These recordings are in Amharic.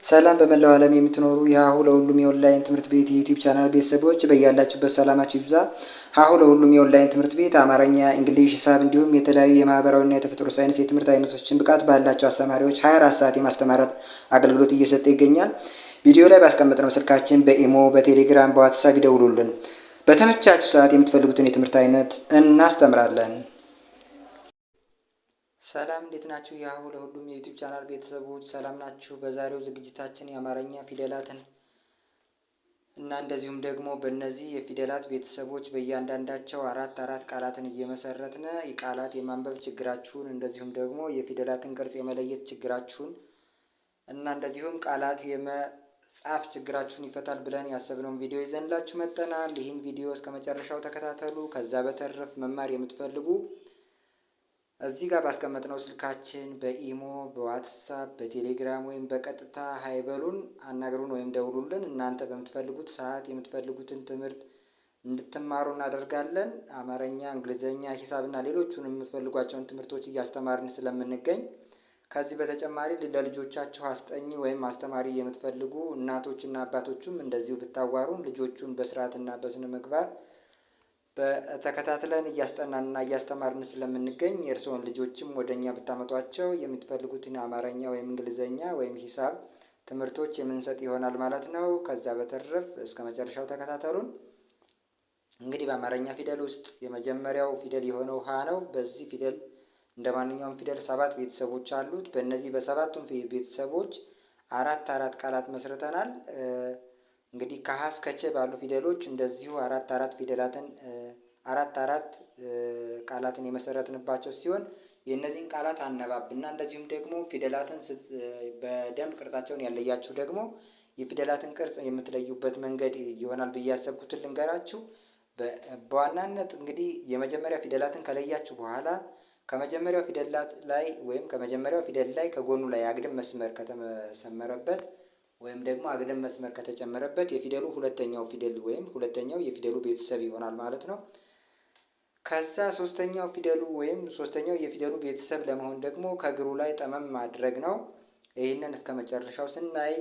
ሰላም በመላው ዓለም የምትኖሩ የሀሁ ለሁሉም የኦንላይን ትምህርት ቤት የዩቲዩብ ቻናል ቤተሰቦች በያላችሁበት ሰላማችሁ ይብዛ። ሀሁ ለሁሉም የኦንላይን ትምህርት ቤት አማርኛ፣ እንግሊዝ፣ ሂሳብ እንዲሁም የተለያዩ የማህበራዊና የተፈጥሮ ሳይንስ የትምህርት አይነቶችን ብቃት ባላቸው አስተማሪዎች 24 ሰዓት የማስተማራት አገልግሎት እየሰጠ ይገኛል። ቪዲዮ ላይ ባስቀመጥነው ስልካችን በኢሞ፣ በቴሌግራም፣ በዋትሳፕ ይደውሉልን። በተመቻችሁ ሰዓት የምትፈልጉትን የትምህርት አይነት እናስተምራለን። ሰላም እንዴት ናችሁ? የሀሁ ለሁሉም የዩቲዩብ ቻናል ቤተሰቦች ሰላም ናችሁ? በዛሬው ዝግጅታችን የአማርኛ ፊደላትን እና እንደዚሁም ደግሞ በእነዚህ የፊደላት ቤተሰቦች በእያንዳንዳቸው አራት ቃላትን እየመሰረትን ቃላት የማንበብ ችግራችሁን እንደዚሁም ደግሞ የፊደላትን ቅርጽ የመለየት ችግራችሁን እና እንደዚሁም ቃላት የመጻፍ ችግራችሁን ይፈታል ብለን ያሰብነውን ቪዲዮ ይዘንላችሁ መጥተናል። ይህን ቪዲዮ እስከ መጨረሻው ተከታተሉ። ከዛ በተረፍ መማር የምትፈልጉ እዚህ ጋር ባስቀመጥነው ስልካችን በኢሞ፣ በዋትሳፕ፣ በቴሌግራም ወይም በቀጥታ ሀይበሉን አናግሩን ወይም ደውሉልን። እናንተ በምትፈልጉት ሰዓት የምትፈልጉትን ትምህርት እንድትማሩ እናደርጋለን። አማርኛ፣ እንግሊዘኛ፣ ሂሳብና ሌሎቹን የምትፈልጓቸውን ትምህርቶች እያስተማርን ስለምንገኝ ከዚህ በተጨማሪ ለልጆቻችሁ አስጠኝ ወይም አስተማሪ የምትፈልጉ እናቶችና አባቶችም እንደዚሁ ብታዋሩን ልጆቹን በስርዓትና በስነ ምግባር በተከታትለን እያስጠናንና እያስተማርን ስለምንገኝ የእርስዎን ልጆችም ወደ እኛ ብታመጧቸው የምትፈልጉትን አማርኛ ወይም እንግሊዘኛ ወይም ሂሳብ ትምህርቶች የምንሰጥ ይሆናል ማለት ነው። ከዛ በተረፍ እስከ መጨረሻው ተከታተሉን። እንግዲህ በአማርኛ ፊደል ውስጥ የመጀመሪያው ፊደል የሆነው ሀ ነው። በዚህ ፊደል እንደ ማንኛውም ፊደል 7 ቤተሰቦች አሉት። በእነዚህ በሰባቱም ቤተሰቦች አራት ቃላት መስርተናል። እንግዲህ ከሀ እስከ ቸ ባሉ ፊደሎች እንደዚሁ አራት ፊደላትን አራት ቃላትን የመሰረትንባቸው ሲሆን የእነዚህን ቃላት አነባብና እንደዚሁም ደግሞ ፊደላትን በደንብ ቅርጻቸውን ያለያችሁ ደግሞ የፊደላትን ቅርጽ የምትለዩበት መንገድ ይሆናል ብዬ ያሰብኩትን ልንገራችሁ። በዋናነት እንግዲህ የመጀመሪያ ፊደላትን ከለያችሁ በኋላ ከመጀመሪያው ፊደላት ላይ ወይም ከመጀመሪያው ፊደል ላይ ከጎኑ ላይ አግድም መስመር ከተሰመረበት ወይም ደግሞ አግድም መስመር ከተጨመረበት የፊደሉ ሁለተኛው ፊደል ወይም ሁለተኛው የፊደሉ ቤተሰብ ይሆናል ማለት ነው። ከዛ ሶስተኛው ፊደሉ ወይም ሶስተኛው የፊደሉ ቤተሰብ ለመሆን ደግሞ ከእግሩ ላይ ጠመም ማድረግ ነው። ይህንን እስከ መጨረሻው ስናይ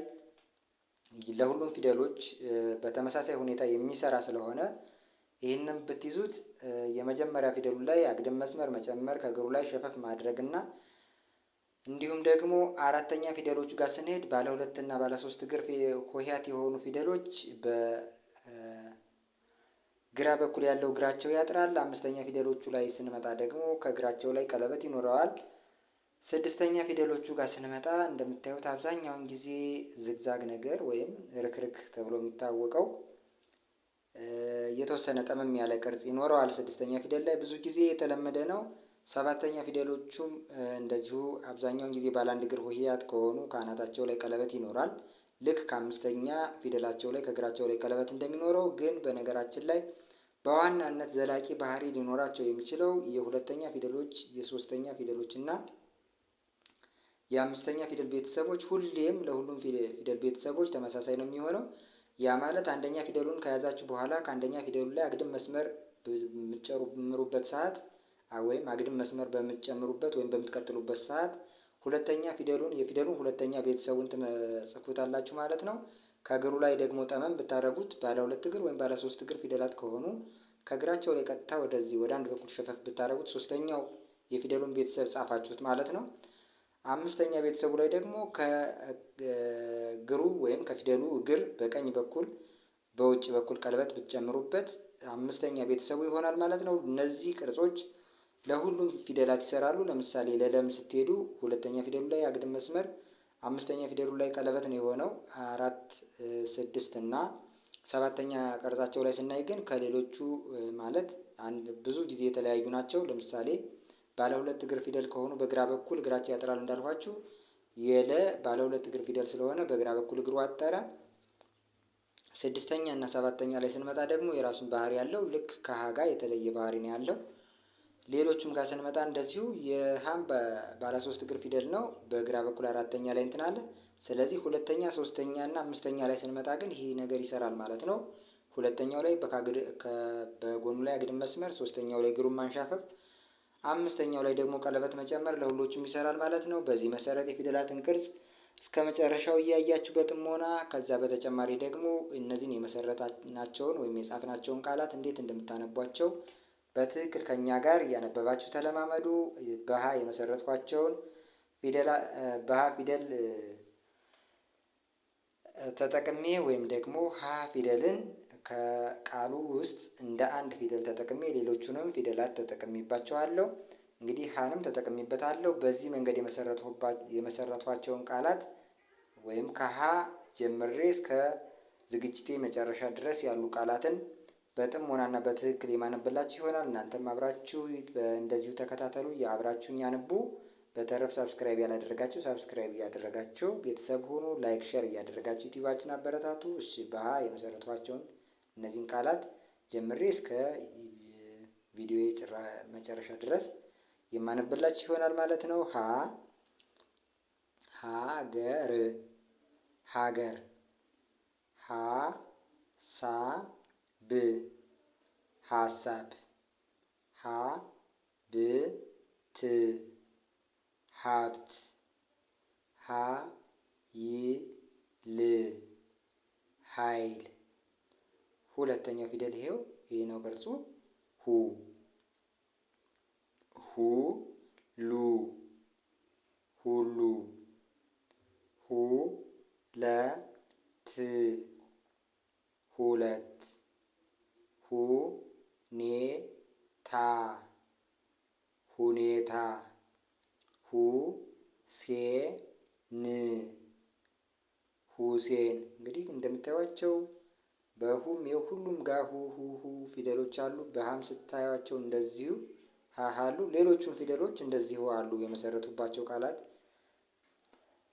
ለሁሉም ፊደሎች በተመሳሳይ ሁኔታ የሚሰራ ስለሆነ ይህንን ብትይዙት የመጀመሪያ ፊደሉ ላይ አግድም መስመር መጨመር ከእግሩ ላይ ሸፈፍ ማድረግ እና እንዲሁም ደግሞ አራተኛ ፊደሎቹ ጋር ስንሄድ ባለ 2 እና ባለ 3 እግር ሆሄያት የሆኑ ፊደሎች በግራ በኩል ያለው እግራቸው ያጥራል። አምስተኛ ፊደሎቹ ላይ ስንመጣ ደግሞ ከእግራቸው ላይ ቀለበት ይኖረዋል። ስድስተኛ ፊደሎቹ ጋር ስንመጣ እንደምታዩት አብዛኛውን ጊዜ ዝግዛግ ነገር ወይም ርክርክ ተብሎ የሚታወቀው የተወሰነ ጠመም ያለ ቅርጽ ይኖረዋል። ስድስተኛ ፊደል ላይ ብዙ ጊዜ የተለመደ ነው። ሰባተኛ ፊደሎቹም እንደዚሁ አብዛኛውን ጊዜ ባለ 1 እግር ሆሄያት ከሆኑ ከአናታቸው ላይ ቀለበት ይኖራል። ልክ ከአምስተኛ ፊደላቸው ላይ ከእግራቸው ላይ ቀለበት እንደሚኖረው ግን በነገራችን ላይ በዋናነት ዘላቂ ባህሪ ሊኖራቸው የሚችለው የሁለተኛ ፊደሎች የሶስተኛ ፊደሎች እና የአምስተኛ ፊደል ቤተሰቦች ሁሌም ለሁሉም ፊደል ቤተሰቦች ተመሳሳይ ነው የሚሆነው። ያ ማለት አንደኛ ፊደሉን ከያዛችሁ በኋላ ከአንደኛ ፊደሉ ላይ አግድም መስመር በምትጨምሩበት ሰዓት ወይም አግድም መስመር በምትጨምሩበት ወይም በምትቀጥሉበት ሰዓት የፊደሉን ሁለተኛ ቤተሰቡን ትጽፉታላችሁ ማለት ነው። ከእግሩ ላይ ደግሞ ጠመም ብታደርጉት ባለ 2 እግር ወይም ባለ 3 እግር ፊደላት ከሆኑ ከእግራቸው ላይ ቀጥታ ወደዚህ ወደ አንድ በኩል ሸፈፍ ብታደርጉት ሶስተኛው የፊደሉን ቤተሰብ ጻፋችሁት ማለት ነው። አምስተኛ ቤተሰቡ ላይ ደግሞ ከእግሩ ወይም ከፊደሉ እግር በቀኝ በኩል በውጭ በኩል ቀለበት ብትጨምሩበት አምስተኛ ቤተሰቡ ይሆናል ማለት ነው። እነዚህ ቅርጾች ለሁሉም ፊደላት ይሰራሉ። ለምሳሌ ለለም ስትሄዱ ሁለተኛ ፊደሉ ላይ አግድም መስመር፣ አምስተኛ ፊደሉ ላይ ቀለበት ነው የሆነው። 4፣ 6 እና 7ኛ ቅርጻቸው ላይ ስናይ ግን ከሌሎቹ ማለት ብዙ ጊዜ የተለያዩ ናቸው። ለምሳሌ ባለ 2 እግር ፊደል ከሆኑ በግራ በኩል እግራቸው ያጥራል እንዳልኳችሁ። የለ ባለ 2 እግር ፊደል ስለሆነ በግራ በኩል እግሩ አጠረ። 6ኛ እና 7ኛ ላይ ስንመጣ ደግሞ የራሱን ባህሪ ያለው ልክ ከሀ ጋር የተለየ ባህሪ ነው ያለው። ሌሎቹም ጋር ስንመጣ እንደዚሁ የሀም ባለ 3 እግር ፊደል ነው። በግራ በኩል 4ኛ ላይ እንትን አለ። ስለዚህ 2ኛ፣ 3ኛ እና 5ኛ ላይ ስንመጣ ግን ይሄ ነገር ይሰራል ማለት ነው። ሁለተኛው ላይ በጎኑ ላይ አግድም መስመር፣ 3ኛው ላይ እግሩን ማንሻፈፍ፣ 5ኛው ላይ ደግሞ ቀለበት መጨመር ለሁሎቹም ይሰራል ማለት ነው። በዚህ መሰረት የፊደላትን ቅርጽ እስከ መጨረሻው እያያችሁ በጥሞና ከዛ በተጨማሪ ደግሞ እነዚህን የመሰረትናቸውን ወይም የጻፍናቸውን ቃላት እንዴት እንደምታነቧቸው በትክክል ከኛ ጋር እያነበባችሁ ተለማመዱ። በሀ የመሰረትኳቸውን በሀ ፊደል ተጠቅሜ ወይም ደግሞ ሀ ፊደልን ከቃሉ ውስጥ እንደ አንድ ፊደል ተጠቅሜ ሌሎቹንም ፊደላት ተጠቅሜባቸዋለሁ። እንግዲህ ሀንም ተጠቅሜበታለሁ። በዚህ መንገድ የመሰረቷቸውን ቃላት ወይም ከሀ ጀምሬ እስከ ዝግጅቴ መጨረሻ ድረስ ያሉ ቃላትን በጥሞናና በትክክል የማነብላችሁ ይሆናል። እናንተም አብራችሁ እንደዚሁ ተከታተሉ፣ የአብራችሁኝ ያንቡ። በተረፍ ሳብስክራይብ ያላደረጋችሁ ሳብስክራይብ እያደረጋችሁ ቤተሰብ ሆኑ። ላይክ ሼር እያደረጋችሁ ዩቲዩባችን አበረታቱ። እሺ በሀ የመሰረቷቸውን እነዚህን ቃላት ጀምሬ እስከ ቪዲዮ መጨረሻ ድረስ የማነብላችሁ ይሆናል ማለት ነው። ሀገር ሀገር ሀሳብ ሀሳብ ሀብት ሀብት ኃይል ኃይል። ሁለተኛው ፊደል ይሄው ይሄ ነው ቅርጹ። ሁሉ ሁሉ ሁለት ሁለት ሁኔታ ሁኔታ ሁሴን። እንግዲህ እንደምታዩቸው በሁም የሁሉም ጋር ሁ ፊደሎች አሉ። በሀም ስታዩቸው እንደዚሁ ሀሉ። ሌሎቹም ፊደሎች እንደዚሁ አሉ።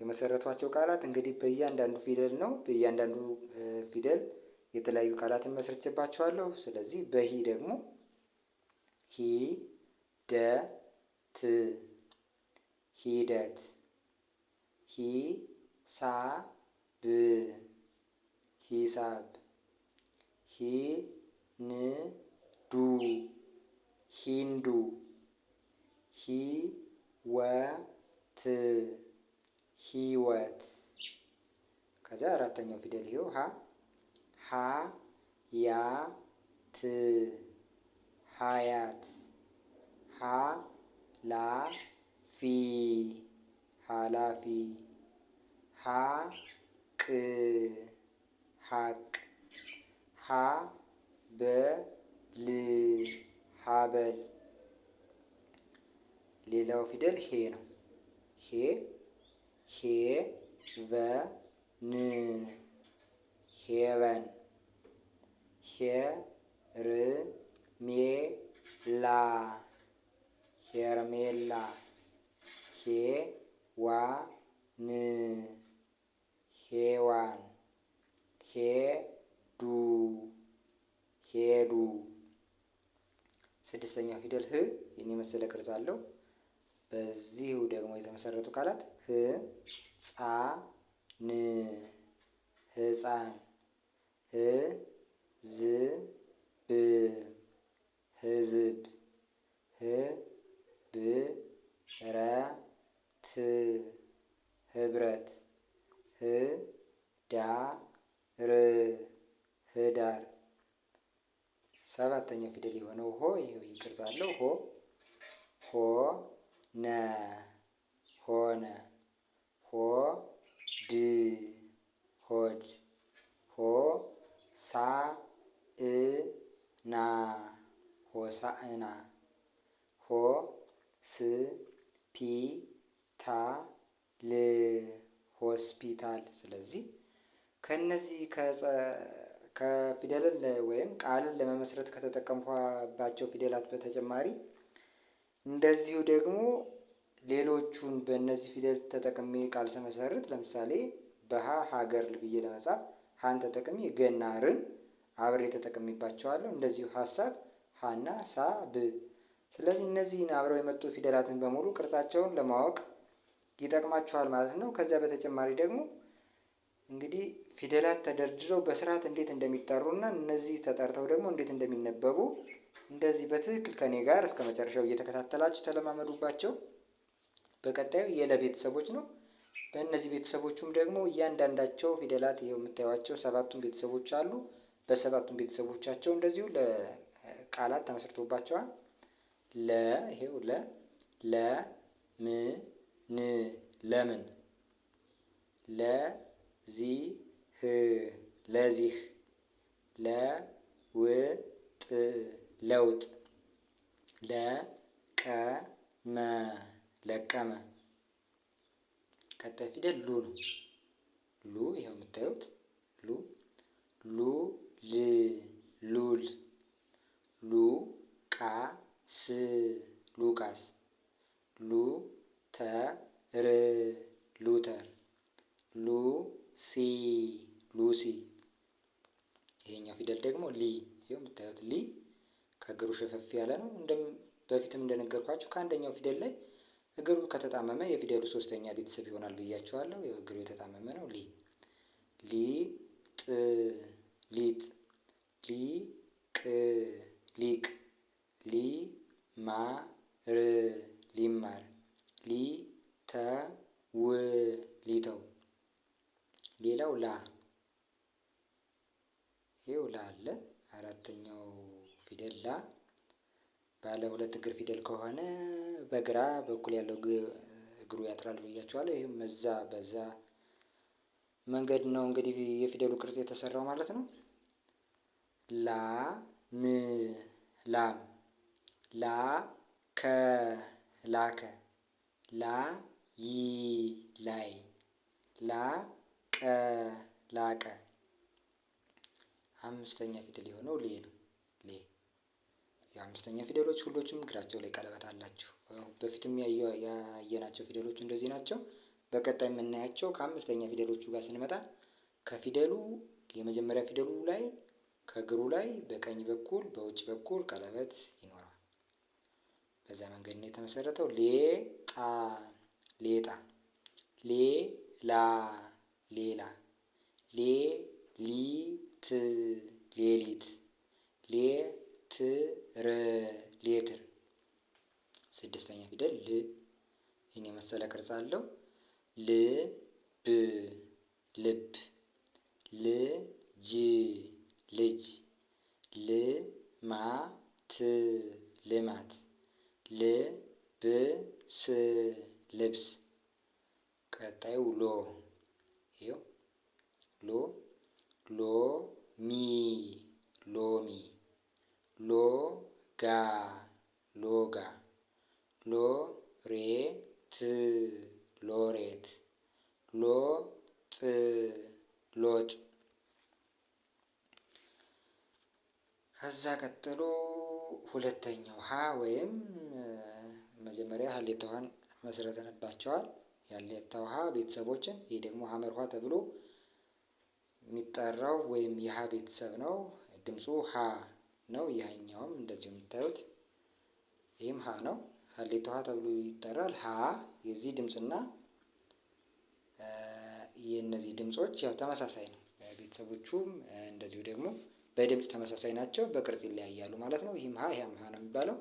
የመሰረቷቸው ቃላት እንግዲህ በእያንዳንዱ ፊደል ነው። በእያንዳንዱ ፊደል የተለያዩ ቃላትን መስርቼባቸዋለሁ። ስለዚህ በሂ ደግሞ ሂደት ሂደት ሂሳብ ሂሳብ ሂንዱ ሂንዱ ሂወት ህይወት። ከዛ አራተኛው ፊደል ይኸው ሀያት ሀያት ሀላፊ ሀላፊ ሀቅ ሀቅ ሀበል ሀበል። ሌላው ፊደል ሄ ነው። ሄቨን ሄቨን ሄርሜላ ሄርሜላ ሄዋን ሄዋን ሄዱ ሄዱ። ስድስተኛው ፊደል ህ ይህን የመሰለ ቅርጽ አለው። በዚሁ ደግሞ የተመሰረቱ ቃላት ህፃን ህፃን ህዝብ ህዝብ ህብረት ህብረት ህዳር ህዳር። ሰባተኛው ፊደል የሆነው ሆ ይሄው ቅርጽ አለው። ሆነ ሆነ ሆድ ሆድ ሆሳዕና ሆሳዕና ሆስፒታል ሆስፒታል። ስለዚህ ከነዚህ ከፊደልን ወይም ቃልን ለመመስረት ከተጠቀምኳባቸው ፊደላት በተጨማሪ እንደዚሁ ደግሞ ሌሎቹን በእነዚህ ፊደል ተጠቅሜ ቃል ስመሰርት ለምሳሌ በሀ ሀገር ብዬ ለመጻፍ ሀን ተጠቅሜ ገና ርን አብሬ ተጠቅሜባቸዋለሁ። እንደዚሁ ሀሳብ ሀና ሳ ብ። ስለዚህ እነዚህን አብረው የመጡ ፊደላትን በሙሉ ቅርጻቸውን ለማወቅ ይጠቅማቸዋል ማለት ነው። ከዚያ በተጨማሪ ደግሞ እንግዲህ ፊደላት ተደርድረው በስርዓት እንዴት እንደሚጠሩና እነዚህ ተጠርተው ደግሞ እንዴት እንደሚነበቡ እንደዚህ በትክክል ከኔ ጋር እስከ መጨረሻው እየተከታተላችሁ ተለማመዱባቸው። በቀጣዩ የለ ቤተሰቦች ነው። በእነዚህ ቤተሰቦቹም ደግሞ እያንዳንዳቸው ፊደላት ይኸው የምታዩቸው ሰባቱን ቤተሰቦች አሉ። በሰባቱም ቤተሰቦቻቸው እንደዚሁ ለቃላት ተመስርቶባቸዋል። ለ ይሄው ለ ም ን ለምን ለዚህ ለዚህ ለውጥ ለውጥ ለቀመ ለቀመ። ቀጣይ ፊደል ሉ ነው። ሉ ይኸው የምታዩት ሉ ሉል ሉል ሉቃስ ሉቃስ ሉተር ሉተር ሉሲ ሉሲ። ይሄኛው ፊደል ደግሞ ሊ ይኸው የምታዩት ሊ ከእግሩ ሸፈፍ ያለ ነው። በፊትም እንደነገርኳችሁ ከአንደኛው ፊደል ላይ እግሩ ከተጣመመ የፊደሉ ሶስተኛ ቤተሰብ ይሆናል ብያቸዋለሁ። እግሩ የተጣመመ ነው። ሊጥ ሊጥ ሊቅ ሊቅ ሊማር ሊማር ሊተው ሊተው። ሌላው ላ ይኸው ላ አለ። አራተኛው ፊደል ላ ባለ ሁለት እግር ፊደል ከሆነ በግራ በኩል ያለው እግሩ ያጥራል ብያቸዋለሁ። ይህም በዛ መንገድ ነው እንግዲህ የፊደሉ ቅርጽ የተሰራው ማለት ነው። ላም ላም ላከ ላከ ላይ ላይ ላቀ ላቀ። አምስተኛ ፊደል የሆነው ሌ ነው። ሌ የአምስተኛ ፊደሎች ሁሎችም እግራቸው ላይ ቀለበት አላቸው። በፊትም ያየናቸው ፊደሎች እንደዚህ ናቸው። በቀጣይ የምናያቸው ከአምስተኛ ፊደሎቹ ጋር ስንመጣ ከፊደሉ የመጀመሪያ ፊደሉ ላይ ከእግሩ ላይ በቀኝ በኩል በውጭ በኩል ቀለበት ይኖረዋል። በዛ መንገድ ነው የተመሰረተው። ሌጣ ሌጣ ሌላ ሌላ ሌሊት ሌሊት ሌትር ሌትር። ስድስተኛ ፊደል ል ይህን የመሰለ ቅርጽ አለው። ልብ ልብ ልጅ ልጅ ልማት ልማት ልብስ ልብስ። ቀጣዩ ሎ ይኸው ሎሚ ሎሚ ሎጋ ሎጋ ሎሬት ሎሬት ሎጥ ሎጥ። ከዛ ቀጥሎ ሁለተኛው ሀ ወይም መጀመሪያ ሀሌታ ውሃን መስርተንባቸዋል። የሀሌታ ውሃ ቤተሰቦችን። ይህ ደግሞ ሀመር ውሃ ተብሎ የሚጠራው ወይም የሀ ቤተሰብ ነው። ድምፁ ሀ ነው። ያኛውም እንደዚሁ የምታዩት ይህም ሀ ነው። ሀሌታ ውሃ ተብሎ ይጠራል። ሀ የዚህ ድምፅና የእነዚህ ድምፆች ያው ተመሳሳይ ነው። ቤተሰቦቹም እንደዚሁ ደግሞ በድምፅ ተመሳሳይ ናቸው፣ በቅርጽ ይለያያሉ ማለት ነው። ይህም ሀ ያም ሀ ነው የሚባለው።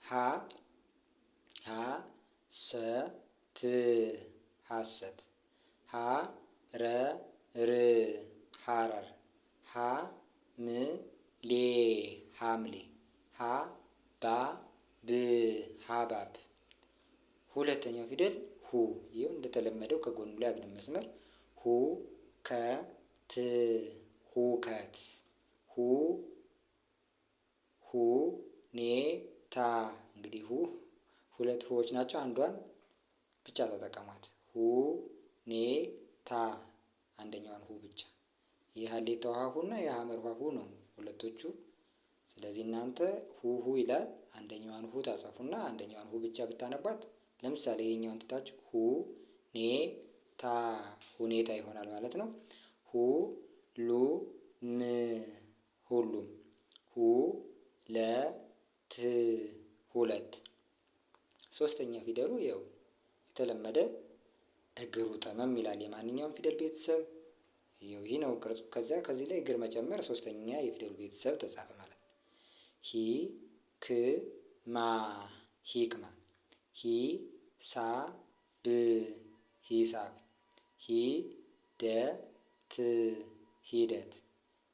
ሀ ሀ ሰ ት ሀሰት ሀ ረ ር ሀረር ሀ ም ሌ ሐምሌ ሀ ባ ብ ሀባብ። ሁለተኛው ፊደል ሁ ይኸው እንደተለመደው ከጎኑ ላይ አግድም መስመር ሁ ከ ት ሁከት ሁ ኔ ታ። እንግዲህ ሁለት ሁዎች ናቸው። አንዷን ብቻ ተጠቀሟት። ኔ ታ አንደኛዋን ሁ ብቻ። የሀሌታ ውሃ ሁና የሀመር ውሃ ሁ ነው ሁለቶቹ። ስለዚህ እናንተ ሁ ይላል። አንደኛዋን ሁ ታጸፉና አንደኛዋን ሁ ብቻ ብታነባት፣ ለምሳሌ ይሄኛውን ትታችሁ ሁ ኔ ታ ሁኔታ ይሆናል ማለት ነው። ሁ ሉ ም ሁሉም ሁ ለ ት ሁለት። ሶስተኛ ፊደሉ ያው የተለመደ እግሩ ጠመም ይላል። የማንኛውም ፊደል ቤተሰብ ይህ ነው ቅርጹ። ከዚህ ላይ እግር መጨመር ሶስተኛ የፊደሉ ቤተሰብ ተጻፈ ማለት ነው። ሂ ክ ማ ሂክማ ሂ ሳ ብ ሂሳብ ሂደት ሂደት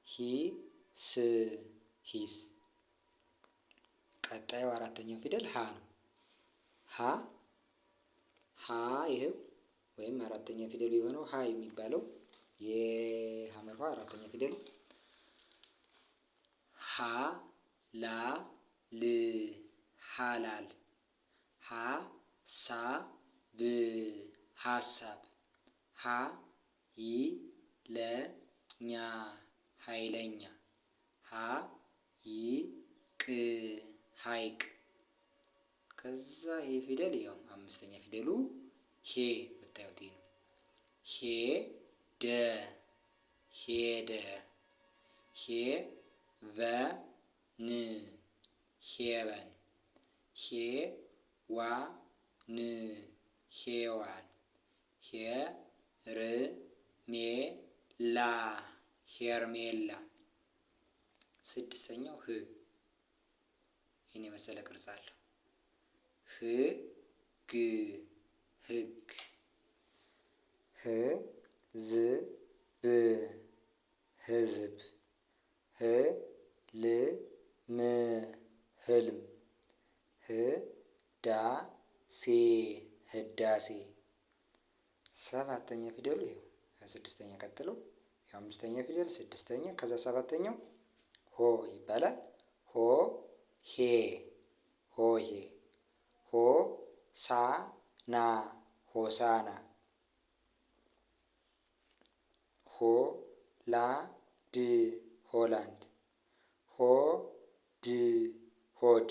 ሂስ ሂስ። ቀጣዩ አራተኛው ፊደል ሀ ነው። ሀ ይሄው ወይም አራተኛ ፊደሉ የሆነው ሀ የሚባለው የሐመር ውሃ አራተኛ ፊደሉ ሀ ላ ል ሀላል ሀ ሳ ብ ሀሳብ ሀ ይ ለ ኛ ኃይለኛ ሀ ይ ቅ ሀይቅ። ከዛ ይሄ ፊደል ያው አምስተኛ ፊደሉ ሄ የምታዩት ነው። ሄ ደ ሄደ ሄ ቨ ን ሄቨን ሄ ዋ ን ሄዋን ሄ ር ሜ ላ ሄርሜላ። ስድስተኛው ህ ይህን የመሰለ ቅርጽ አለው። ህ ግ ህግ ህ ዝ ብ ህዝብ ህ ል ም ህልም ህ ዳ ሴ ህዳሴ። ሰባተኛ ፊደሉ ይኸው ከስድስተኛ ቀጥሎ የአምስተኛ ፊደል ስድስተኛ ከዛ ሰባተኛው ሆ ይባላል። ሆ ሄ ሆሄ ሆ ሳ ና ሆሳና ሆ ላ ድ ሆላንድ ሆ ድ ሆድ።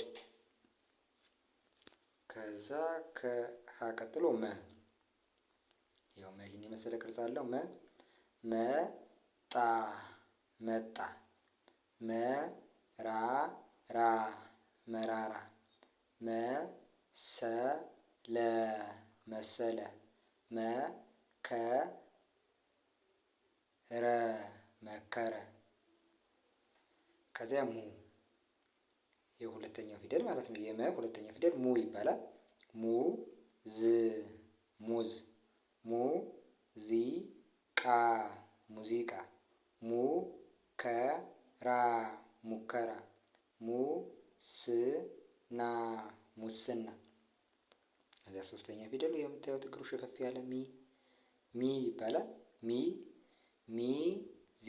ከዛ ከሀ ቀጥሎ መ ያው መ ይህን የመሰለ ቅርጽ አለው። መጣ መጣ መራራ መራራ መሰለ መሰለ መከረ መከረ። ከዚያ ሙ የሁለተኛው ፊደል ማለት ነው። የመ ሁለተኛ ፊደል ሙ ይባላል። ሙ ዝ ሙዝ ሙ ዚ ቃ ሙዚቃ ሙ ከ ራ ሙከራ ሙ ስ ና ሙስና። ከዚያ ሶስተኛ ፊደሉ የምታዩት እግሩ ሸፈፍ ያለ ሚ ይባላል። ሚ ዜ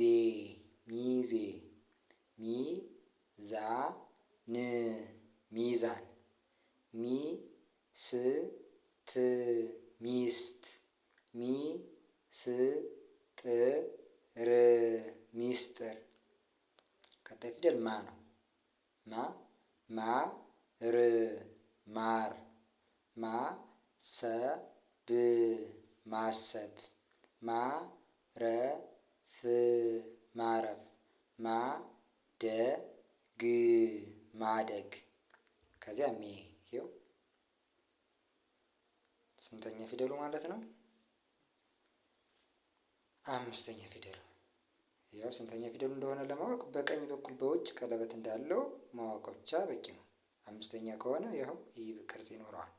ሚዜ ሚዛን ሚዛን ሚስት ሚስት ሚስጥር ሚስጥር። ቀጣይ ፊደል ማ ነው። ማር ማር ማሰብ ማሰብ ማረፍ ማረፍ ማደግ ማደግ። ከዚያ ሜ ይኸው ስንተኛ ፊደሉ ማለት ነው? አምስተኛ ፊደሉ። ያው ስንተኛ ፊደሉ እንደሆነ ለማወቅ በቀኝ በኩል በውጭ ቀለበት እንዳለው ማወቅ ብቻ በቂ ነው። አምስተኛ ከሆነ ይኸው ይህ ቅርጽ ይኖረዋል።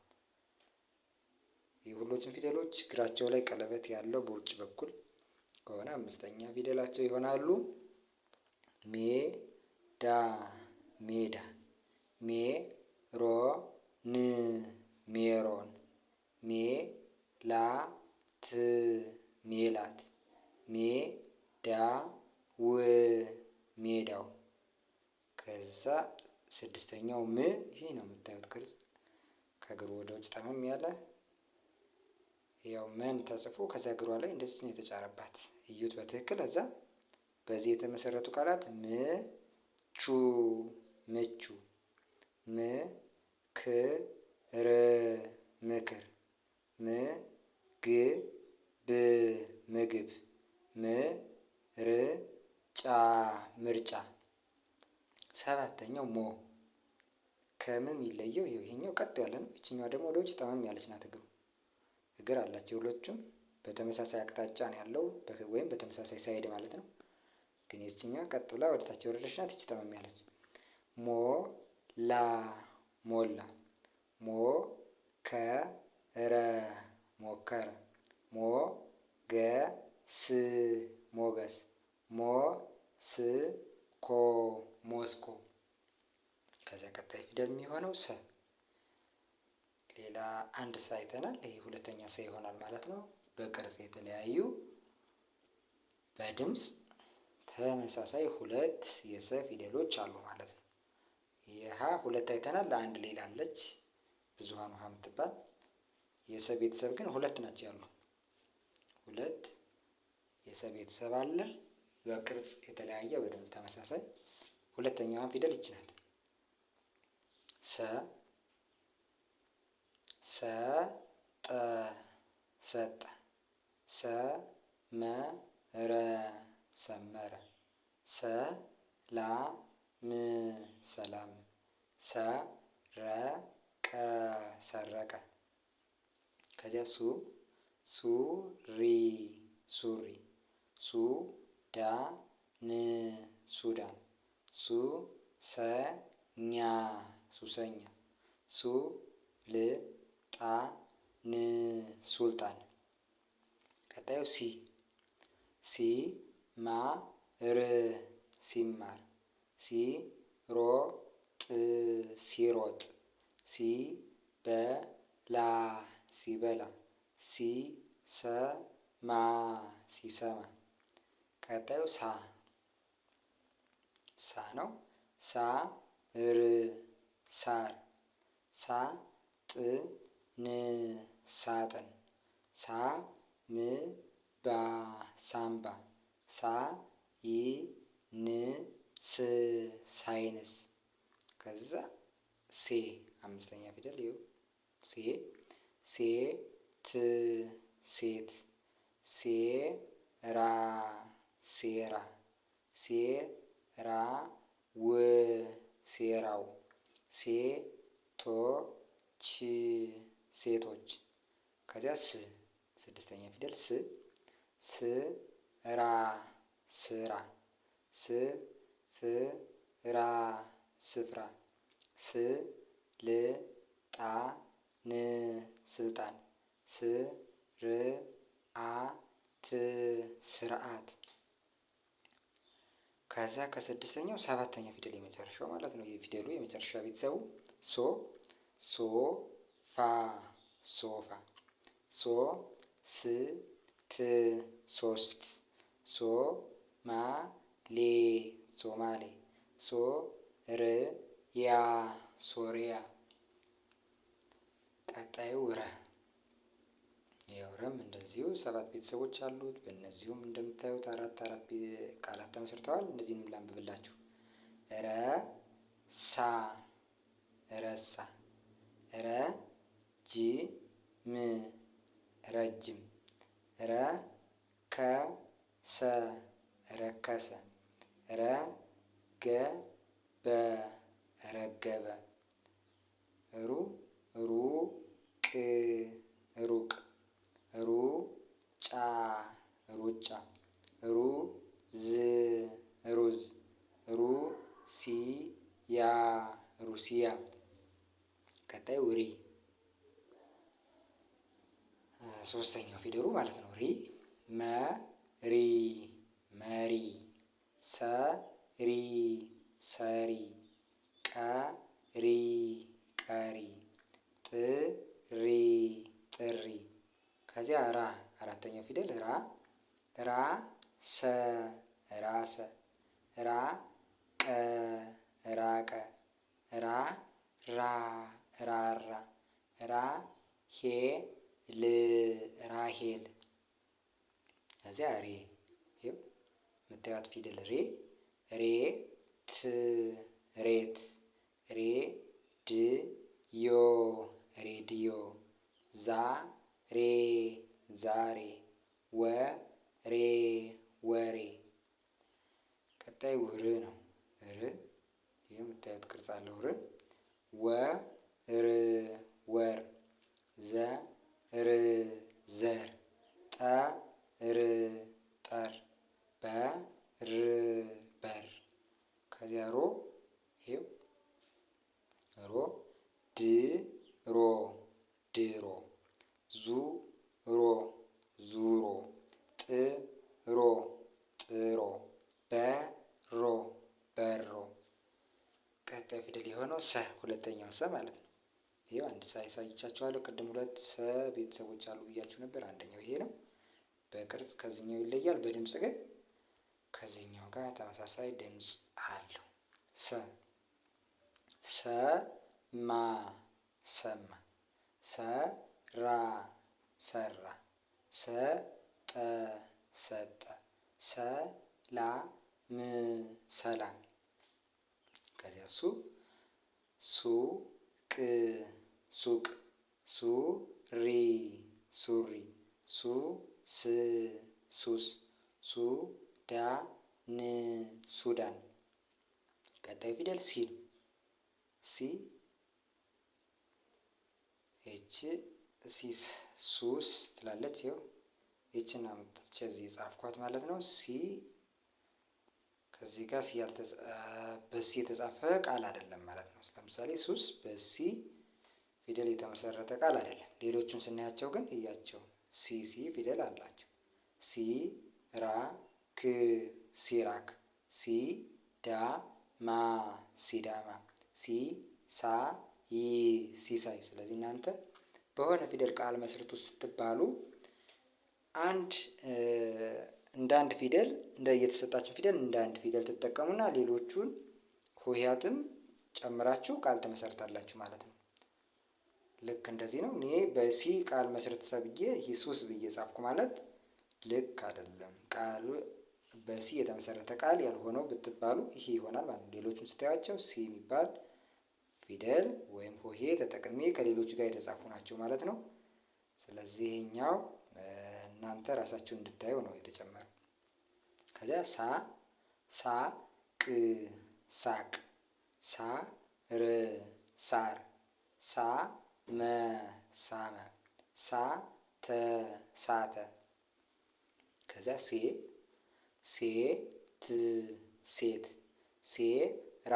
የሁሎችም ፊደሎች እግራቸው ላይ ቀለበት ያለው በውጭ በኩል ከሆነ አምስተኛ ፊደላቸው ይሆናሉ። ሜዳ ሜዳ ሜሮን ሜሮን ሜላት ሜላት ሜዳው ሜዳው። ከዛ ስድስተኛው ም ይሄ ነው የምታዩት ቅርጽ ከእግሩ ወደ ውጭ ጠመም ያለ ያው መን ተጽፎ ከዛ እግሯ ላይ እንደዚህ ነው የተጫረባት። እዩት በትክክል። እዛ በዚህ የተመሰረቱ ቃላት ምቹ ምቹ ምክር ምክር ምግብ ምግብ ምርጫ ምርጫ። ሰባተኛው ሞ ከምን የሚለየው ይሄኛው ቀጥ ያለ ነው። ይችኛዋ ደግሞ ወደ ውጭ ጠመም ያለች ናት። እግር አላቸው ሁሎቹም በተመሳሳይ አቅጣጫ ነው ያለው ወይም በተመሳሳይ ሳይድ ማለት ነው። ግን የዚህኛዋ ቀጥ ብላ ወደ ታች የወረደች ናት። ይቺ ጠመም ያለች። ሞላ ሞላ ሞከረ ሞከረ ሞገስ ገስ ሞገስ ሞስኮ ሞስኮ። ከዚያ ቀጣይ ፊደል የሚሆነው ሰ። ሌላ አንድ ሰ አይተናል። ይሄ ሁለተኛ ሰ ይሆናል ማለት ነው። በቅርጽ የተለያዩ በድምፅ ተመሳሳይ ሁለት የሰ ፊደሎች አሉ ማለት ነው። የሀ ሁለት አይተናል። ለአንድ ሌላ አለች ብዙሃን ውሃ የምትባል። የሰ ቤተሰብ ግን ሁለት ናቸው ያሉ። ሁለት የሰ ቤተሰብ አለ በቅርጽ የተለያየ በድምፅ ተመሳሳይ። ሁለተኛዋን ፊደል ይች ናት። ሰ ሰጠ ሰጠ ሰመረ ሰመረ ሰላም ሰላም ሰረቀ ሰረቀ። ከዚያ ሱሪ ሱሪ ሱዳን ሱዳን ሱሰኛ ሱሰኛ ሱልጣን ሱልጣን። ቀጣዩ ሲማር ሲማር ሲሮጥ ሲሮጥ ሲበላ ሲበላ ሲሰማ ሲሰማ። ቀጣዩ ሳ ነው። ሳር ሳር ሳጥን ሳጥን ሳምባ ሳምባ ሳይንስ ሳይንስ። ከዛ ሴ አምስተኛ ፊደል ይኸው ሴ ሴት ሴት ሴራ ሴራ ሴራው ሴራው ሴቶች ሴቶች። ከዚያ ስድስተኛ ፊደል ስራ ስራ ስፍራ ስፍራ ስልጣን ስልጣን ስርዓት ስርዓት። ከዛ ከስድስተኛው ሰባተኛ ፊደል የመጨረሻው ማለት ነው። የፊደሉ የመጨረሻ ቤተሰቡ ሶፋ ሶፋ ሶስት ሶስት ሶማሌ ሶማሌ ሶርያ ሶሪያ። ቀጣዩ ረ። ያው ረም እንደዚሁ ሰባት ቤተሰቦች አሉት። በእነዚሁም እንደምታዩት አራት ቃላት ተመስርተዋል። እነዚህንም ላንብብላችሁ። ረሳ ረሳ ረጅም ረጅም ረከሰ ረከሰ ረገበ ረገበ ሩቅ ሩቅ ሩጫ ሩጫ ሩዝ ሩዝ ሩሲያ ሩሲያ። ቀጣዩ ሪ ሶስተኛው ፊደሉ ማለት ነው። ሪ መሪ መሪ ሰሪ ሰሪ ቀሪ ቀሪ ጥሪ ጥሪ። ከዚያ ራ አራተኛው ፊደል ራሰ ራሰ ራቀ ራቀ ራራ ራራ ራሄል ራሄል። ከዚያ ሬ የምታዩት ፊደል ሬት ሬት ሬድዮ ሬዲዮ ዛሬ ዛሬ ወሬ ወሬ። ቀጣይ ር ነው። ር የምታዩት ቅርጽ አለው። ር ወር ወር ዘር ዘር ጠር ጠር በር በር። ከዚያ ሮ ይኸው ሮ ድሮ ድሮ ዙሮ ዙሮ ጥሮ ጥሮ በሮ በሮ። ቀጣይ ፊደል የሆነው ሰ ሁለተኛው ሰ ማለት ነው። ይሄው አንድ ሰ ያሳይቻችኋለሁ። ቅድም ሁለት ሰ ቤተሰቦች አሉ ብያችሁ ነበር። አንደኛው ይሄ ነው። በቅርጽ ከዚህኛው ይለያል። በድምጽ ግን ከዚህኛው ጋር ተመሳሳይ ድምጽ አለው። ሰ ሰማ ሰማ ሰራ ሰራ ሰጠ ሰጠ ሰላም ሰላም። ከዚያ ሱቅ ሱቅ ሱሪ ሱሪ ሱስ ሱስ ሱዳን ሱዳን። ቀጣዩ ፊደል ሲ ነው። ሲ ይቺ ሲስ ሱስ ትላለች። ይኸው ይችን አምጥቼ እዚህ ጻፍኳት ማለት ነው። ሲ ከዚህ ጋር በሲ የተጻፈ ቃል አይደለም ማለት ነው። ለምሳሌ ሱስ በሲ ፊደል የተመሰረተ ቃል አይደለም። ሌሎቹን ስናያቸው ግን እያቸው ሲ ፊደል አላቸው። ሲ ራ ክ ሲራክ ሲ ዳ ማ ሲዳማ ሲ ሳ ይ ሲሳይ። ስለዚህ እናንተ በሆነ ፊደል ቃል መስርቱ ስትባሉ እንደ አንድ ፊደል እንደ የተሰጣችሁ ፊደል እንደ አንድ ፊደል ትጠቀሙና ሌሎቹን ሆሄያትም ጨምራችሁ ቃል ትመሰርታላችሁ ማለት ነው። ልክ እንደዚህ ነው። እኔ በሲ ቃል መስርት ተብዬ ሂሱስ ብዬ ጻፍኩ ማለት ልክ አይደለም። ቃሉ በሲ የተመሰረተ ቃል ያልሆነው ብትባሉ ይሄ ይሆናል ማለት ነው። ሌሎቹን ስታያቸው ሲ የሚባል ፊደል ወይም ሆሄ ተጠቅሜ ከሌሎቹ ጋር የተጻፉ ናቸው ማለት ነው። ስለዚህ ይሄኛው እናንተ ራሳችሁን እንድታዩ ነው የተጨመረው። ከዚያ ሳቅ ሳቅ ሳር ሳር ሳመ ሳመ ሳተ ሳተ። ከዚያ ሴት ሴት ሴራ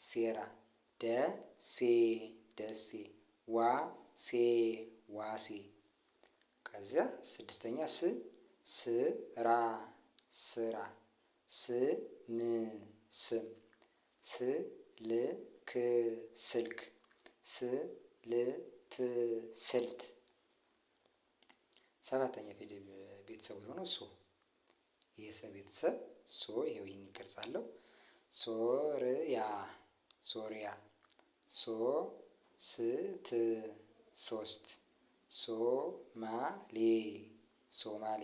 ሴራ ደሴ ደሴ ዋሴ ዋሴ። ከዚያ ስድስተኛ ስራ ስራ ስም ስም ስልክ ስልክ ስልት ስልት። ሰባተኛ ፊደል ቤተሰቡ የሆነው ሶ። የሰ ቤተሰብ ሶ ይሄው ይህን ቅርጽ አለው። ሶርያ ሶሪያ ሶስት ሶስት ሶማሌ ሶማሌ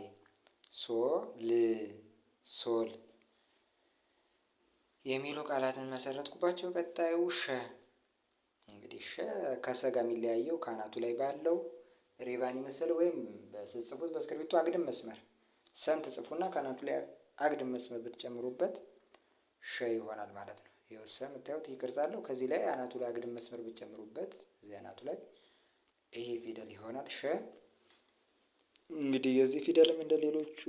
ሶል ሶል የሚሉ ቃላትን መሰረትኩባቸው። ቀጣዩ ሸ። እንግዲህ ሸ ከሰ ጋር የሚለያየው ከአናቱ ላይ ባለው ሬባን የመሰለ ወይም ስትጽፉት በእስክሪብቶ አግድም መስመር ሰን ትጽፉና ከአናቱ ላይ አግድም መስመር ብትጨምሩበት ሸ ይሆናል ማለት ነው። ይኸው ሰ የምታዩት ይህ ቅርጽ አለው። ከዚህ ላይ አናቱ ላይ አግድም መስመር ብትጨምሩበት እዚህ አናቱ ላይ ይሄ ፊደል ይሆናል ሸ። እንግዲህ የዚህ ፊደልም እንደ ሌሎቹ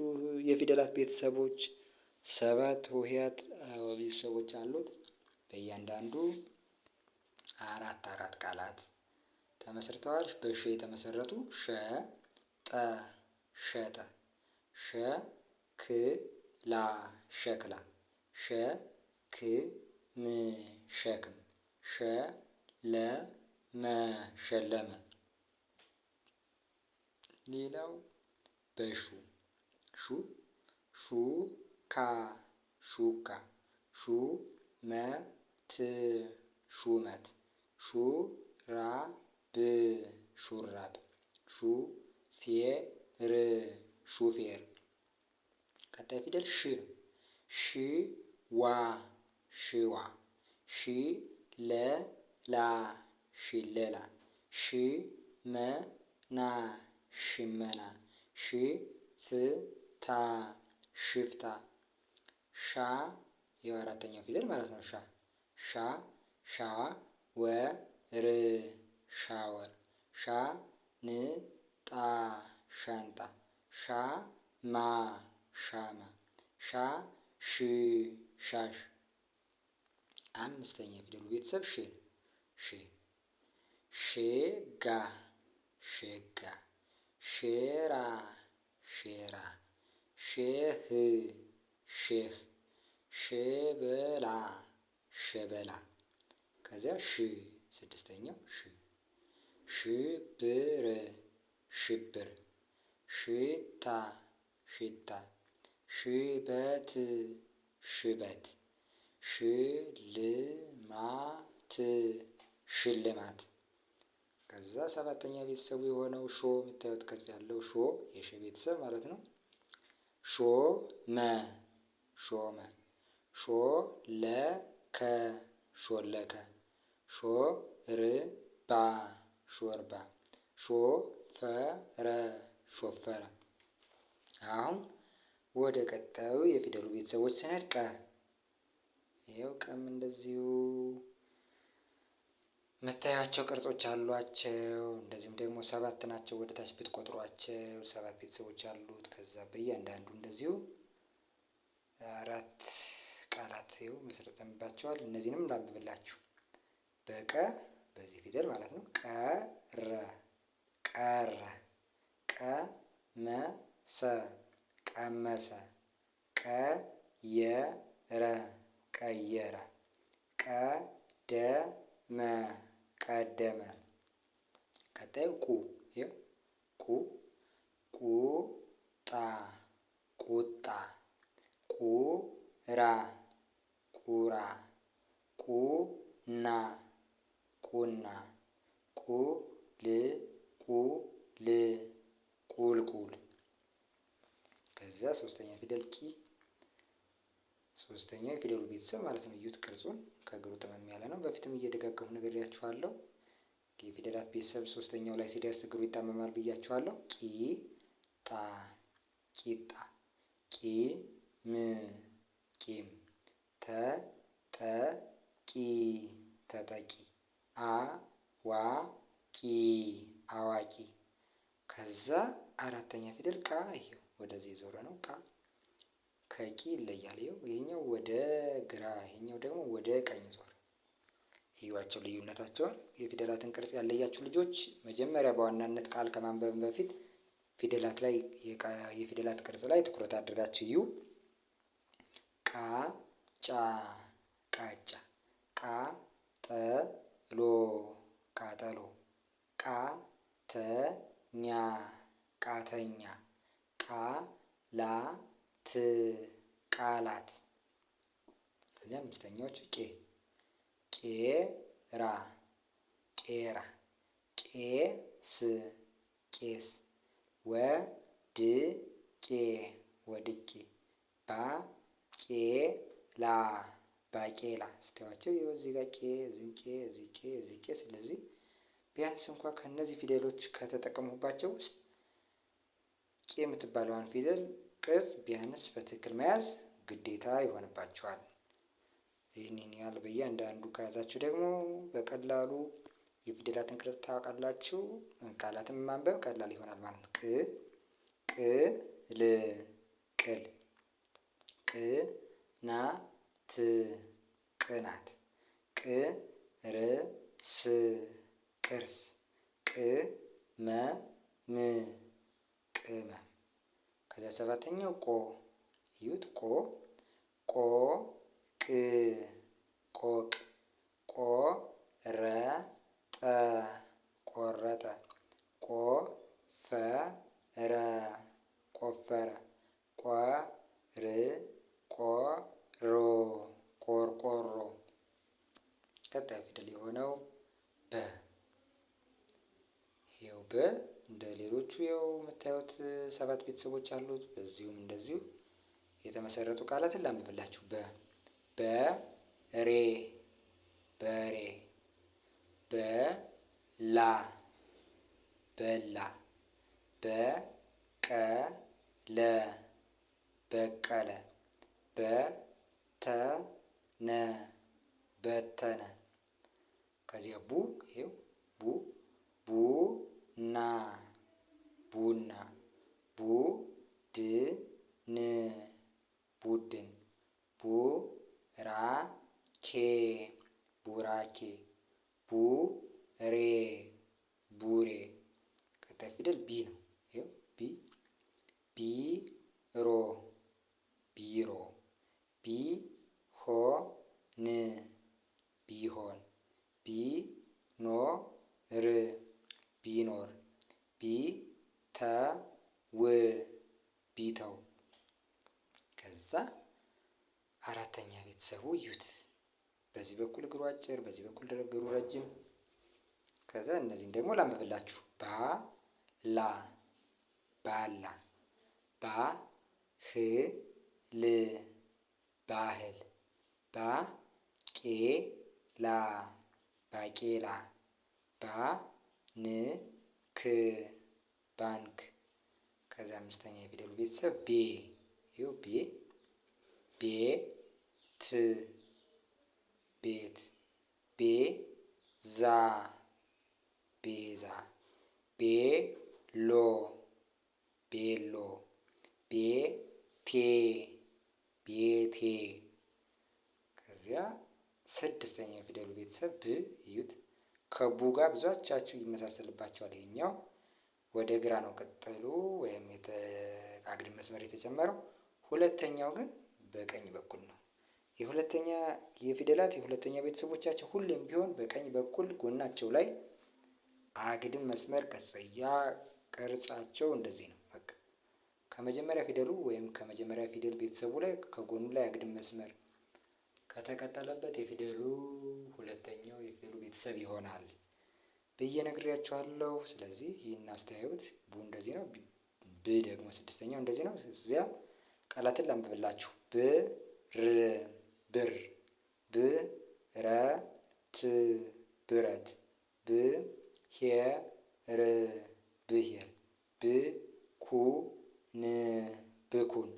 የፊደላት ቤተሰቦች 7 ሆሄያት ቤተሰቦች አሉት። በእያንዳንዱ አራት ቃላት ተመስርተዋል። በሸ የተመሰረቱ ሸጠ ሸጠ ሸክላ ሸክላ ሸክም ሸክም ሸለመ ሸለመ። ሌላው በሹ ሹካ ሹካ ሹመት ሹመት ሹራብ ሹራብ ሹፌር ሹፌር። ቀጣይ ፊደል ሽ ነው። ሽዋ ሽዋ ሽለላ ሽለላ ሽመና ሽመና ሽፍታ ሽፍታ። ሻ የአራተኛው ፊደል ማለት ነው። ሻወር ሻወር ሻንጣ ሻንጣ ሻማ ሻማ ሻሽ ሻሽ። አምስተኛ ፊደሉ ቤተሰብ ሽ ነው። ሼጋ ሼጋ ሼራ ሼራ ሼህ ሼህ ሸበላ ሸበላ። ከዚያ ስድስተኛው ሽብር ሽብር ሽታ ሽታ ሽበት ሽበት ሽልማት ሽልማት። ከዛ ሰባተኛ ቤተሰቡ የሆነው ሾ የምታዩት ከዚህ ያለው ሾ የሸ ቤተሰብ ማለት ነው። ሾመ ሾመ ሾለከ ሾለከ ሾርባ ሾርባ ሾፈረ ሾፈረ። አሁን ወደ ቀጣዩ የፊደሉ ቤተሰቦች ስንሄድ ቀ ይኸው ቀም እንደዚሁ የምታዩቸው ቅርጾች አሏቸው። እንደዚሁም ደግሞ 7 ናቸው። ወደ ታች ብትቆጥሯቸው 7 ቤተሰቦች አሉት። ከዛ በእያንዳንዱ እንደዚሁ 4 ቃላት ይኸው መስርተንባቸዋል። እነዚህንም ላንብብላችሁ። በቀ በዚህ ፊደል ማለት ነው። ቀረ ቀረ ቀመሰ ቀመሰ ቀየረ ቀየረ ቀደመ ቀደመ። ቀጣዩ ቁ ይኸው ቁጣ ቁጣ ቁራ ቁራ ቁና ቁና ቁልቁል ቁልቁል። ከዛ ሶስተኛ ፊደል ቂ ሶስተኛው የፊደሉ ቤተሰብ ማለት ነው። እዩት ቅርጹን ከእግሩ ጠመም ያለ ነው። በፊትም እየደጋገፉ ነግሬያችኋለሁ። የፊደላት ቤተሰብ ሶስተኛው ላይ ሲደርስ እግሩ ይጣመማል ብያችኋለሁ። ቂጣ ቂጣ ቂም ቂም ተጠቂ ተጠቂ አዋቂ አዋቂ። ከዛ አራተኛ ፊደል ቃ ይሄው ወደዚህ የዞረ ነው። ቃ ከቂ ይለያል። ይሄኛው ወደ ግራ፣ ይሄኛው ደግሞ ወደ ቀኝ ዞረ። ይዩዋቸው ልዩነታቸውን። የፊደላትን ቅርጽ ያለያችሁ ልጆች መጀመሪያ በዋናነት ቃል ከማንበብ በፊት ፊደላት ላይ የፊደላት ቅርጽ ላይ ትኩረት አድርጋችሁ እዩ። ቃጫ ቃጫ ቃጠሎ ቃጠሎ ቃተኛ ቃተኛ ቃላት ቃላት። ከዚያ አምስተኛዎቹ ቄራ ቄራ ቄስ ቄስ ወድቄ ወድቄ ባቄላ ባቄላ። ስተዋቸው ይኸው እዚህ ጋር ቄ እዚህ ቄ እዚህ ቄ እዚህ ቄ። ስለዚህ ቢያንስ እንኳ ከእነዚህ ፊደሎች ከተጠቀሙባቸው ውስጥ ቄ የምትባለዋን ፊደል ቅርጽ ቢያንስ በትክክል መያዝ ግዴታ ይሆንባቸዋል። ይህንን ያህል በእያንዳንዱ ከያዛችሁ ደግሞ በቀላሉ የፊደላትን ቅርጽ ታውቃላችሁ። ቃላትን ማንበብ ቀላል ይሆናል ማለት ነው። ቅል ቅል ቅናት ቅናት ቅርስ ቅርስ ቅመም ቅመም። ከዚያ ሰባተኛው ቆ ይዩት። ቆቅ ቆቅ ቆረጠ ቆረጠ ቆፈረ ቆፈረ ቆርቆሮ ቆርቆሮ። ቀጣይ ፊደል የሆነው በ ይኸው በ እንደ ሌሎቹ ይኸው የምታዩት 7 ቤተሰቦች አሉት። በዚሁም እንደዚሁ የተመሰረቱ ቃላትን ላንብብላችሁ። በሬ በሬ በላ በላ በቀለ በቀለ በተነ በተነ። ከዚያ ቡ ይኸው ቡና ቡና ቡድን ቡድን ቡራኬ ቡራኬ ቡሬ ቡሬ። ቀጣይ ፊደል ቢ ነው። ይኸው ቢሮ ሮ ቢሮ ቢሆን ቢሆን ቢኖር ቢኖር ቢተው ቢተው። ከዛ አራተኛ ቤተሰቡ እዩት። በዚህ በኩል እግሩ አጭር፣ በዚህ በኩል እግሩ ረጅም። ከዛ እነዚህን ደግሞ ላንብብላችሁ። ባላ ባላ ባህል ባህል ባቄላ ባቄላ ባንክ ባንክ። ከዛ አምስተኛ የፊደሉ ቤተሰብ ቤ ይኸው ቤ ቤት ቤት ቤዛ ቤዛ ቤሎ ቤሎ ቤቴ ቤቴ። ከዚያ ስድስተኛ የፊደሉ ቤተሰብ ብ እዩት። ከቡ ጋር ብዙዎቻችሁ ይመሳሰልባቸዋል። ይሄኛው ወደ ግራ ነው ቅጠሉ ወይም አግድም መስመር የተጨመረው። ሁለተኛው ግን በቀኝ በኩል ነው። የሁለተኛ የፊደላት የሁለተኛ ቤተሰቦቻቸው ሁሌም ቢሆን በቀኝ በኩል ጎናቸው ላይ አግድም መስመር ቀጽያ ቅርጻቸው እንደዚህ ነው። በቃ ከመጀመሪያ ፊደሉ ወይም ከመጀመሪያ ፊደል ቤተሰቡ ላይ ከጎኑ ላይ አግድም መስመር ከተቀጠለበት የፊደሉ ሁለተኛው የፊደሉ ቤተሰብ ይሆናል ብዬ ነግሬያችኋለሁ። ስለዚህ ይህን አስተያዩት። ቡ እንደዚህ ነው። ብ ደግሞ ስድስተኛው እንደዚህ ነው። እዚያ ቃላትን ላንብብላችሁ። ብር ብር ብረት ብረት ብሄር ብሄር ብኩን ብኩን።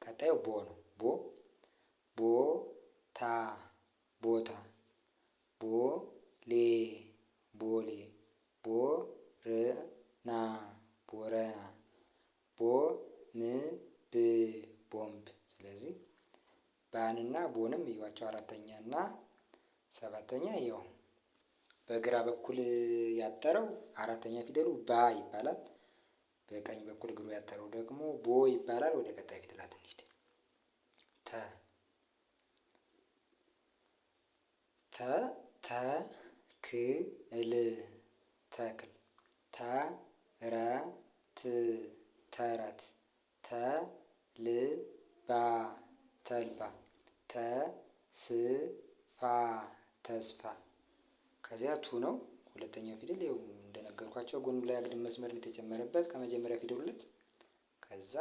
ቀጣዩ ቦ ነው። ቦታ ቦታ ቦሌ ቦሌ ቦረና ቦረና ቦምብ ቦምብ። ስለዚህ ባንና ቦንም እዩዋቸው። አራተኛ እና ሰባተኛ ያው በግራ በኩል ያጠረው አራተኛ ፊደሉ ባ ይባላል። በቀኝ በኩል እግሩ ያጠረው ደግሞ ቦ ይባላል። ወደ ቀጣይ ፊደላት እንሂድ። ተክል ተክል ተረት ተረት ተልባ ተልባ ተስፋ ተስፋ። ከዚያ ቱ ነው ሁለተኛው ፊደል። ይኸው እንደነገርኳቸው ጎኑ ላይ አግድም መስመር የተጨመረበት ከመጀመሪያ ፊደሉ ላይ። ከዛ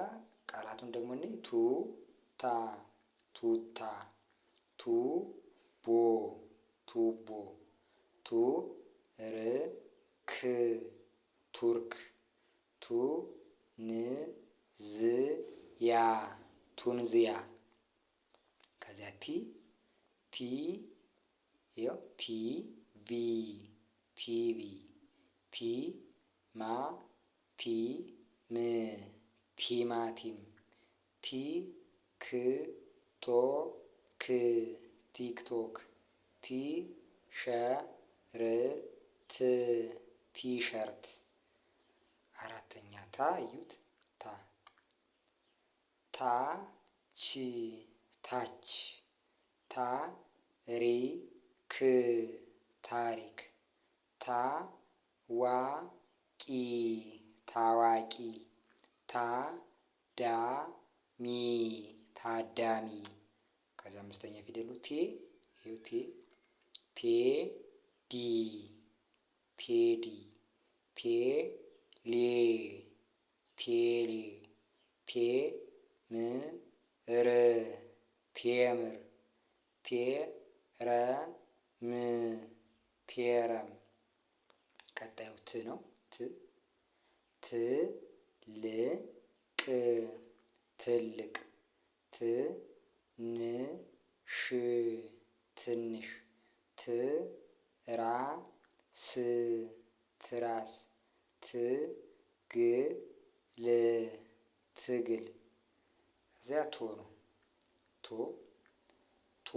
ቃላቱን ደግሞ እኔ ቱታ ቱታ ቱቦ ቱቦ ቱርክ ቱርክ ቱንዝያ ቱንዝያ። ከዚያ ቲቪ ቲቪ ቲማቲም ቲማቲም ቲክቶክ ቲክቶክ ቲሸርት ቲሸርት። አራተኛ ታ እዩት። ታች ታች ታሪክ ታሪክ ታዋቂ ታዋቂ ታዳሚ ታዳሚ። ከዛ አምስተኛ ፊደሉ ቴ ይኸው ቴዲ ቴዲ ቴሌ ቴሌ ቴምር ቴምር ቴረም ቴረም። ቀጣዩ ት ነው። ትልቅ ትልቅ ትንሽ ትንሽ ትራስ ትራስ ትግል ትግል። እዚያ ቶ ነው። ቶጎ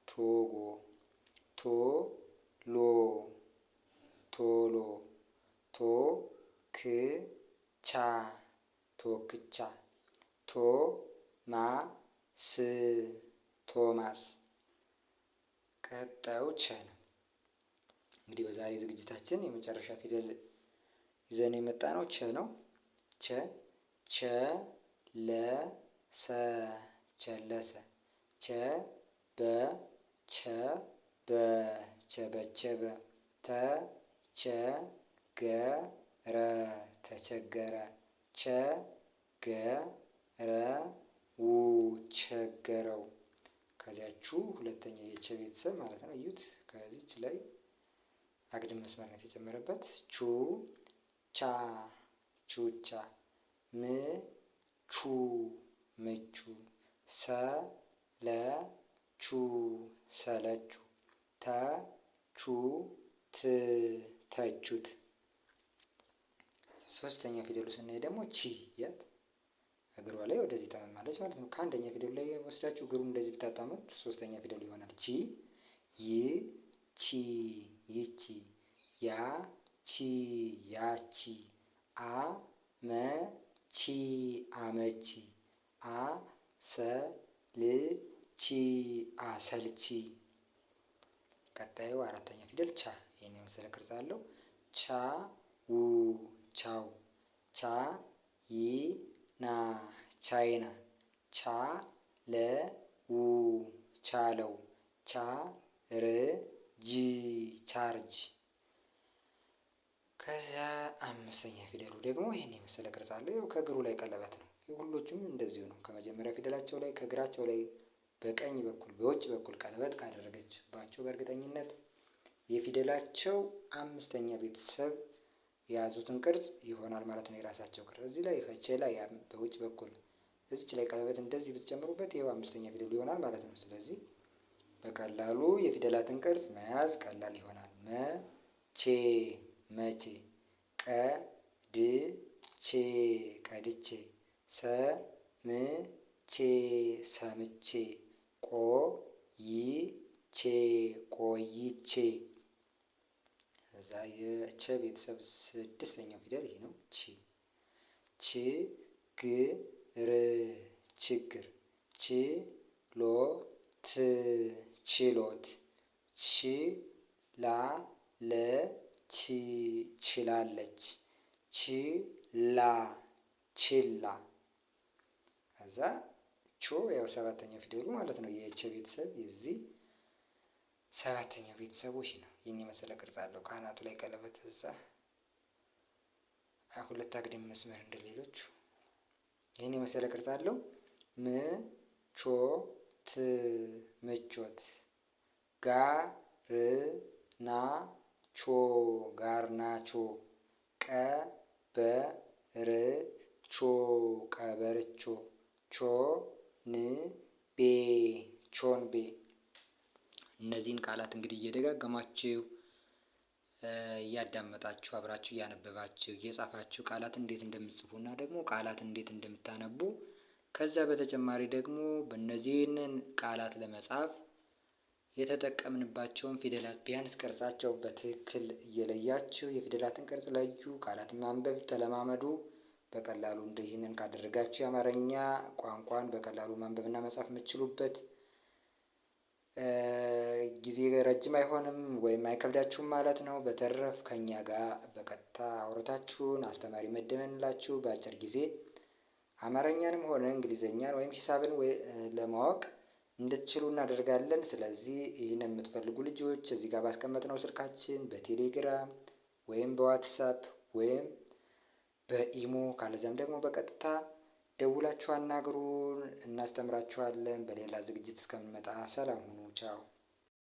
ቶጎ ቶሎ ቶሎ ቶክሎ ቻ ቶክቻ ቶ ማ ስ ቶማስ። ቀጣዩ ቸ ነው። እንግዲህ በዛሬ ዝግጅታችን የመጨረሻ ፊደል ይዘን የመጣ ነው ቸ ነው። ቸ ቸ ለ ሰ ቸለሰ ቸ በ ቸ በ ቸበቸበ ተ ቸ ገ ረ ተቸገረ ቸ ገ ረ ው ቸገረው። ከዚያችሁ ሁለተኛ የቸ ቤተሰብ ማለት ነው። እዩት። ከዚች ላይ አግድም መስመር ነው የተጨመረበት። ቹ ቻ ቹቻ ም ቹ ምቹ ሰ ለ ቹ ሰለቹ ተ ቹ ት ተቹት። ሶስተኛ ፊደሉ ስናይ ደግሞ ቺ ያት እግሯ ላይ ወደዚህ ተመማለች ማለት ነው። ከአንደኛ ፊደሉ ላይ ወስዳችሁ እግሩ እንደዚህ ብታጣመት ሶስተኛ ፊደሉ ይሆናል። ቺ ይ ቺ ይቺ ያ ቺ ያቺ አ መ ቺ አመቺ አ ሰ ል ቺ አሰልቺ። ቀጣዩ አራተኛ ፊደል ቻ ይሄን የመሰለ ቅርጽ አለው። ቻ ው ቻው ቻ ይ ና ቻይና ቻ ለ ው ቻለው ቻ ር ጂ ቻርጅ። ከዚያ አምስተኛ ፊደሉ ደግሞ ይህን የመሰለ ቅርጽ አለው። ይኸው ከእግሩ ላይ ቀለበት ነው። ሁሎቹም እንደዚሁ ነው። ከመጀመሪያ ፊደላቸው ላይ ከእግራቸው ላይ በቀኝ በኩል በውጭ በኩል ቀለበት ካደረገችባቸው በእርግጠኝነት የፊደላቸው አምስተኛ ቤተሰብ የያዙትን ቅርጽ ይሆናል ማለት ነው። የራሳቸው ቅርጽ እዚህ ላይ ከቼ ላይ በውጭ በኩል እዚች ላይ ቀለበት እንደዚህ ብትጨምሩበት ይኸው አምስተኛ ፊደሉ ይሆናል ማለት ነው። ስለዚህ በቀላሉ የፊደላትን ቅርጽ መያዝ ቀላል ይሆናል። መቼ መቼ ቀ ድ ቼ ቀድቼ ሰ ም ቼ ሰምቼ ቆ ይ ቼ ቆይቼ። እዛ የቸ ቤተሰብ ስድስተኛው ፊደል ይሄ ነው። ቺ ች ግ ር ችግር ች ሎ ት ችሎት ች ላ ለ ቺ ችላለች ች ላ ችላ። ከዛ ቾ ያው ሰባተኛው ፊደሉ ማለት ነው። የቸ ቤተሰብ የዚህ ሰባተኛው ቤተሰቦች ነው። ይህን የመሰለ ቅርጽ አለው። ከአናቱ ላይ ቀለበት እዛ ሁለት አግድም መስመር እንደሌሎቹ ይህን የመሰለ ቅርጽ አለው። ም ቾ ት ምቾት ጋ ር ና ቾ ጋርናቾ ቀ በ ር ቾ ቀበርቾ ቾ ን ቤ ቾንቤ። እነዚህን ቃላት እንግዲህ እየደጋገማችሁ እያዳመጣችሁ አብራችሁ እያነበባችሁ እየጻፋችሁ ቃላት እንዴት እንደምትጽፉ እና ደግሞ ቃላት እንዴት እንደምታነቡ ከዛ በተጨማሪ ደግሞ በእነዚህንን ቃላት ለመጻፍ የተጠቀምንባቸውን ፊደላት ቢያንስ ቅርጻቸው በትክክል እየለያችሁ የፊደላትን ቅርጽ ለዩ። ቃላትን ማንበብ ተለማመዱ። በቀላሉ ይህንን ካደረጋችሁ የአማርኛ ቋንቋን በቀላሉ ማንበብና መጻፍ የምትችሉበት ጊዜ ረጅም አይሆንም ወይም አይከብዳችሁም ማለት ነው። በተረፍ ከኛ ጋር በቀጥታ አውርታችሁን አስተማሪ መደበንላችሁ በአጭር ጊዜ አማርኛንም ሆነ እንግሊዘኛን ወይም ሂሳብን ለማወቅ እንድትችሉ እናደርጋለን። ስለዚህ ይህን የምትፈልጉ ልጆች እዚህ ጋር ባስቀመጥነው ስልካችን በቴሌግራም ወይም በዋትሳፕ ወይም በኢሞ ካለዚያም ደግሞ በቀጥታ ደውላችሁ አናግሩን፣ እናስተምራችኋለን። በሌላ ዝግጅት እስከምንመጣ ሰላም ሁኑ። ቻው።